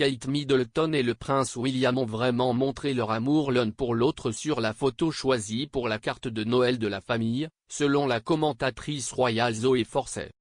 Kate Middleton et le prince William ont vraiment montré leur amour l'un pour l'autre sur la photo choisie pour la carte de Noël de la famille, selon la commentatrice royale Zoe Forcey.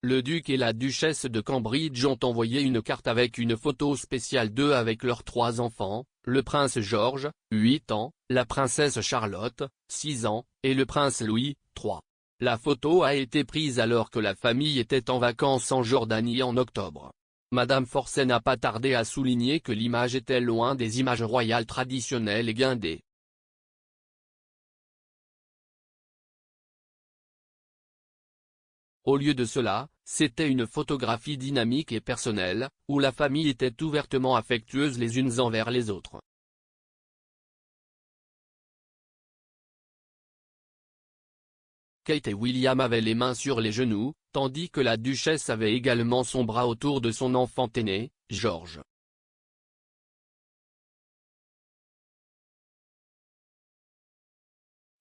Le duc et la duchesse de Cambridge ont envoyé une carte avec une photo spéciale d'eux avec leurs 3 enfants, le prince George, 8 ans, la princesse Charlotte, 6 ans, et le prince Louis, 3. La photo a été prise alors que la famille était en vacances en Jordanie en octobre. Madame Forcey n'a pas tardé à souligner que l'image était loin des images royales traditionnelles et guindées. Au lieu de cela, c'était une photographie dynamique et personnelle, où la famille était ouvertement affectueuse les unes envers les autres. Kate et William avaient les mains sur les genoux, tandis que la duchesse avait également son bras autour de son enfant aîné, George.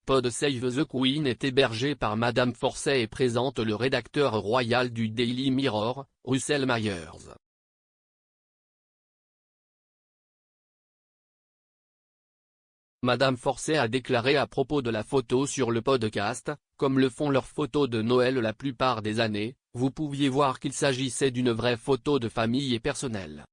Pod Save the Queen est hébergé par Madame Forcey et présente le rédacteur royal du Daily Mirror, Russell Myers. Madame Forcey a déclaré à propos de la photo sur le podcast, comme le font leurs photos de Noël la plupart des années, vous pouviez voir qu'il s'agissait d'une vraie photo de famille et personnelle.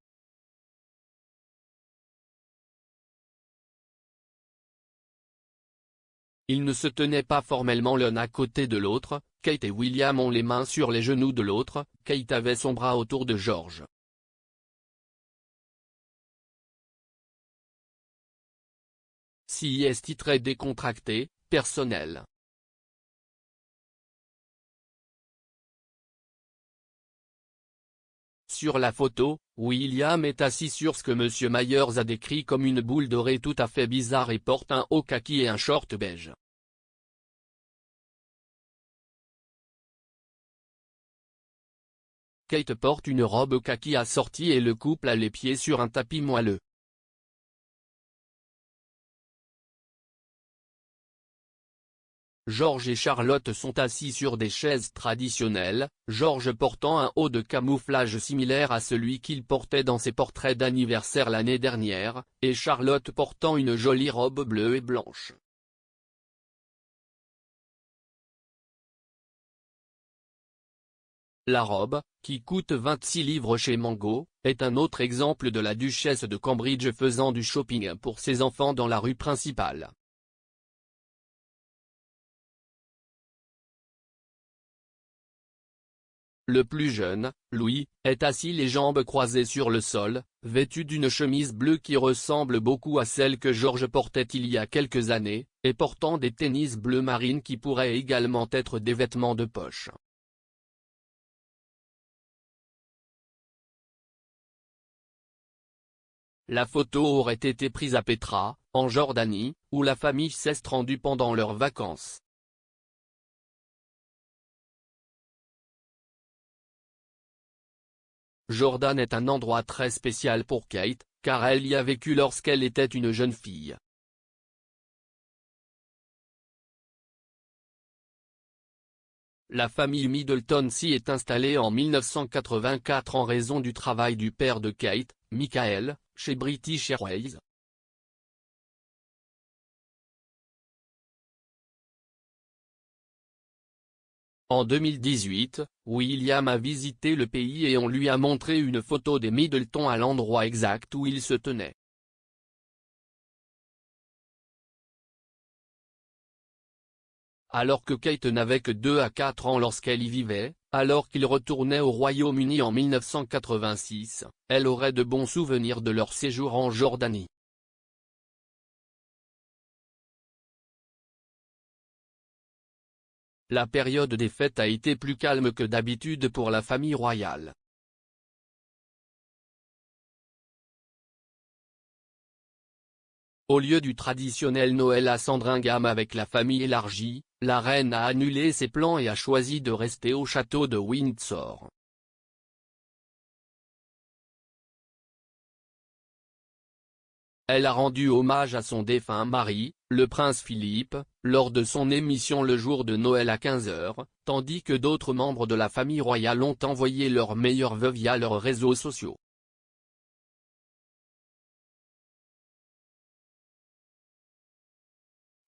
Ils ne se tenaient pas formellement l'un à côté de l'autre, Kate et William ont les mains sur les genoux de l'autre, Kate avait son bras autour de George. CIS titrait décontracté, personnel. Sur la photo, William est assis sur ce que M. Myers a décrit comme une boule dorée tout à fait bizarre et porte un haut kaki et un short beige. Kate porte une robe kaki assortie et le couple a les pieds sur un tapis moelleux. George et Charlotte sont assis sur des chaises traditionnelles, George portant un haut de camouflage similaire à celui qu'il portait dans ses portraits d'anniversaire l'année dernière, et Charlotte portant une jolie robe bleue et blanche. La robe, qui coûte 26 livres chez Mango, est un autre exemple de la duchesse de Cambridge faisant du shopping pour ses enfants dans la rue principale. Le plus jeune, Louis, est assis les jambes croisées sur le sol, vêtu d'une chemise bleue qui ressemble beaucoup à celle que George portait il y a quelques années, et portant des tennis bleu marine qui pourraient également être des vêtements de poche. La photo aurait été prise à Petra, en Jordanie, où la famille s'est rendue pendant leurs vacances. Jordan est un endroit très spécial pour Kate, car elle y a vécu lorsqu'elle était une jeune fille. La famille Middleton s'y est installée en 1984 en raison du travail du père de Kate, Michael, chez British Airways. En 2018, William a visité le pays et on lui a montré une photo des Middleton à l'endroit exact où ils se tenaient. Alors que Kate n'avait que 2 à 4 ans lorsqu'elle y vivait, alors qu'ils retournaient au Royaume-Uni en 1986, elle aurait de bons souvenirs de leur séjour en Jordanie. La période des fêtes a été plus calme que d'habitude pour la famille royale. Au lieu du traditionnel Noël à Sandringham avec la famille élargie, la reine a annulé ses plans et a choisi de rester au château de Windsor. Elle a rendu hommage à son défunt mari, le prince Philippe, lors de son émission le jour de Noël à 15h, tandis que d'autres membres de la famille royale ont envoyé leurs meilleurs vœux via leurs réseaux sociaux.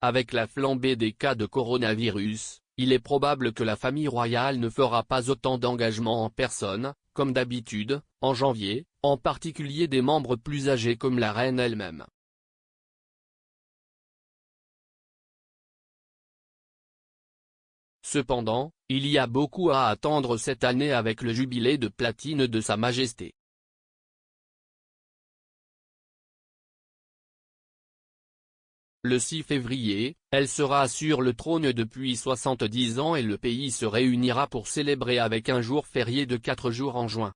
Avec la flambée des cas de coronavirus, il est probable que la famille royale ne fera pas autant d'engagements en personne, comme d'habitude, en janvier, en particulier des membres plus âgés comme la reine elle-même. Cependant, il y a beaucoup à attendre cette année avec le jubilé de platine de Sa Majesté. Le 6 février, elle sera sur le trône depuis 70 ans et le pays se réunira pour célébrer avec un jour férié de 4 jours en juin.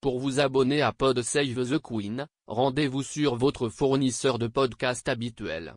Pour vous abonner à Pod Save the Queen, rendez-vous sur votre fournisseur de podcast habituel.